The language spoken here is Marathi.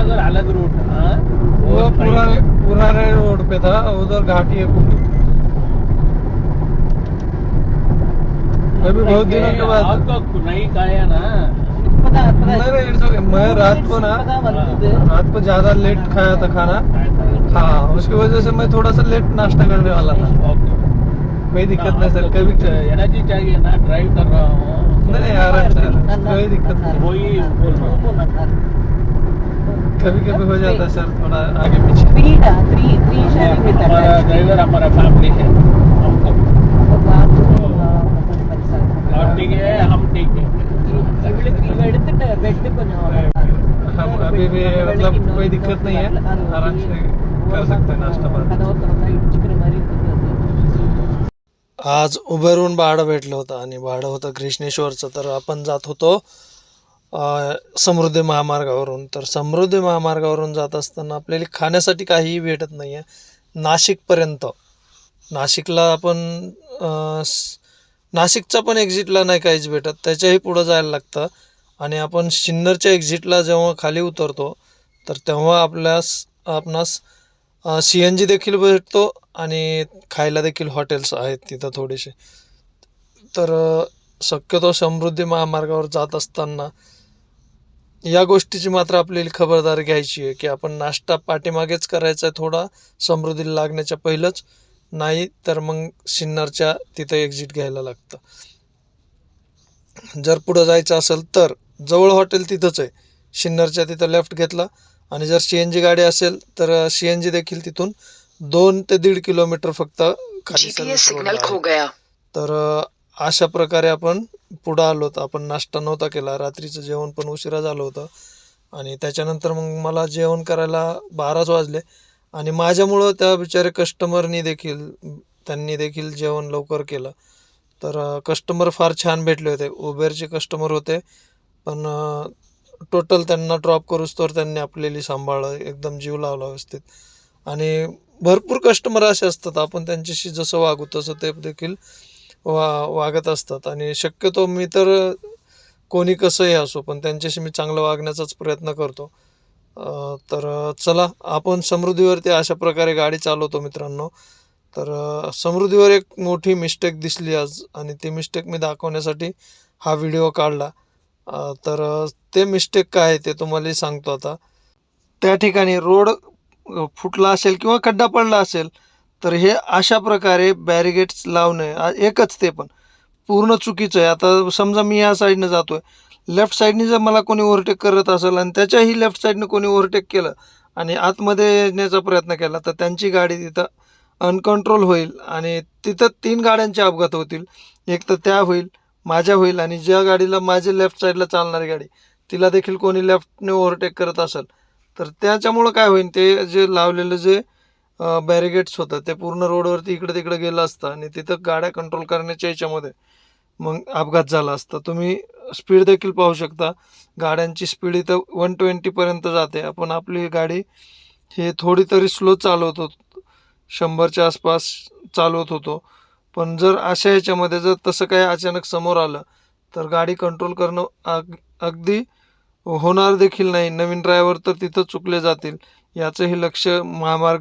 अगर अलग रूट हाँ वो पुराने रोड पे था, उधर घाटी है पूरी। अभी बहुत दिनों के बाद आपका नहीं खाया ना मैं रात को ज्यादा लेट खाया था खाना। हाँ, उसकी वजह से मैं थोड़ा सा लेट नाश्ता करने वाला था। कोई दिक्कत नहीं सर, कभी एनर्जी चाहिए ना, ड्राइव कर रहा हूँ। नहीं आराम से, कोई दिक्कत नहीं। वही बोल रहा हूँ, कभी कभी हो जाता है सर, थोड़ा आगे पीछे। हमारा ड्राइवर हमारा फैमिली है, हमको आप ठीक है, हम ठीक है। हम अभी भी मतलब कोई दिक्कत नहीं है, आराम से कर सकते हैं नाश्ता पाणी। आज उबेरहून भाडं भेटलं होतं आणि भाडं होतं घृष्णेश्वरचं. तर आपण जात होतो समृद्धी महामार्गावरून. तर समृद्धी महामार्गावरून जात असताना आपल्याला खाण्यासाठी काहीही भेटत नाही आहे नाशिकपर्यंत. नाशिकला आपण नाशिकचा पण एक्झिटला नाही काहीच भेटत, त्याच्याही पुढं जायला लागतं. आणि आपण सिन्नरच्या एक्झिटला जेव्हा खाली उतरतो तर तेव्हा आपणास CNG देखील भेटतो आणि खायला देखील हॉटेल्स आहेत तिथं थोडेसे. तर शक्यतो समृद्धी महामार्गावर जात असताना या गोष्टीची मात्र आपल्याला खबरदारी घ्यायची आहे की आपण नाश्ता पाठीमागेच करायचा आहे थोडा, समृद्धीला लागण्याच्या पहिलंच. नाही तर मग सिन्नरच्या तिथं एक्झिट घ्यायला लागतं. जर पुढं जायचं असेल तर जवळ हॉटेल तिथंच आहे, सिन्नरच्या तिथं लेफ्ट घेतला. आणि जर CNG गाडी असेल तर CNG देखील तिथून 2 ते 1.5 किलोमीटर फक्त खाली सर्व्हिस रोडला आहे. तर अशा प्रकारे आपण पुढं आलोत. आपण नाश्ता नव्हता केला, रात्रीचं जेवण पण उशिरा झालं होतं. आणि त्याच्यानंतर मग मला जेवण करायला 12च वाजले. आणि माझ्यामुळं त्या बिचारे त्यांनी देखील जेवण लवकर केलं. तर कस्टमर फार छान भेटले होते, उबेरचे कस्टमर होते. पण टोटल त्यांना ड्रॉप करूस्तोवर त्यांनी आपल्याला सांभाळलं, एकदम जीव लावला व्यवस्थित. आणि भरपूर कस्टमर असे असतात, आपण त्यांच्याशी जसं वागू तसं ते देखील वागत असतात. आणि शक्यतो मी तर कोणी कसंही असो पण त्यांच्याशी मी चांगलं वागण्याचाच प्रयत्न करतो. तर चला, आपण समृद्धीवरती अशा प्रकारे गाडी चालवतो मित्रांनो. तर समृद्धीवर एक मोठी मिस्टेक दिसली आज, आणि ती मिस्टेक मी दाखवण्यासाठी हा व्हिडिओ काढला. तर ते मिस्टेक काय आहे ते तुम्हाला सांगतो आता. त्या ठिकाणी रोड फुटला असेल किंवा खड्डा पडला असेल तर हे अशा प्रकारे बॅरिगेट्स लावणे एकच ते पण पूर्ण चुकीचं आहे. आता समजा मी या साईडनं जातोय, लेफ्ट साईडने जर मला कोणी ओव्हरटेक करत असेल आणि त्याच्याही लेफ्ट साईडनं कोणी ओव्हरटेक केलं आणि आतमध्ये येण्याचा प्रयत्न केला तर त्यांची गाडी तिथं अनकंट्रोल होईल आणि तिथं 3 गाड्यांचे अपघात होतील. एक तर त्या होईल, माझ्या होईल, आणि ज्या गाडीला माझे लेफ्ट साईडला चालणारी गाडी तिला देखील कोणी लेफ्टने ओव्हरटेक करत असेल तर त्याच्यामुळं काय होईल, ते जे लावलेलं जे बॅरिगेट्स होतं ते पूर्ण रोडवरती इकडे तिकडे गेलं असतं आणि तिथं गाड्या कंट्रोल करण्याच्या याच्यामध्ये मग अपघात झाला असता. तुम्ही स्पीड देखील पाहू शकता, गाड्यांची स्पीड इथं 120पर्यंत जाते. आपण आपली गाडी हे थोडी तरी स्लो चालवत होतो, 100च्या आसपास चालवत होतो. पण जर अशा याच्यामध्ये जर तसं काही अचानक समोर आलं तर गाडी कंट्रोल करणं अगदी होणार देखील नाही. नवीन ड्रायव्हर तर तिथं चुकले जातील, याचंही लक्ष महामार्ग